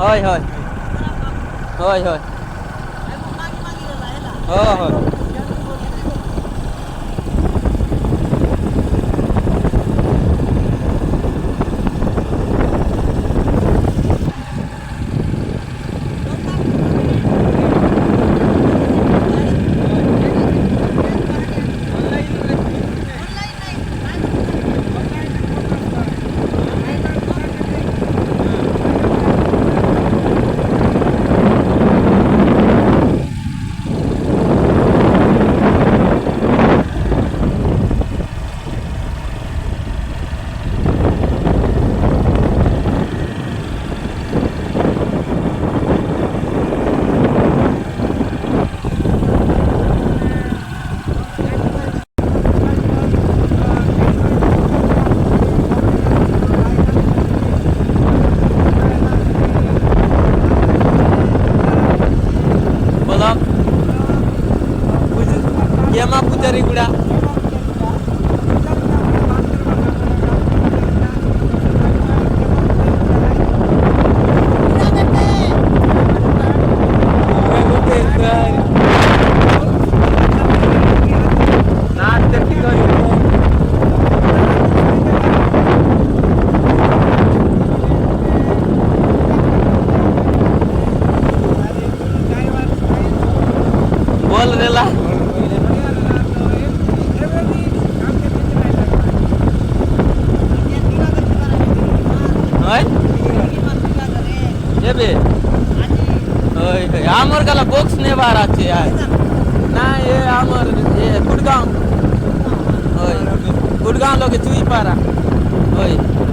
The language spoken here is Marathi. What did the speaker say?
होय होय होय होय हो हो बोला केमा पुजारी गुडा बोल रेला ये बे आमर गला बॉक्स ने बाहर आचे यार ना ये आमर ये गुड़गांव गुड़गांव लोग चुई पारा ओए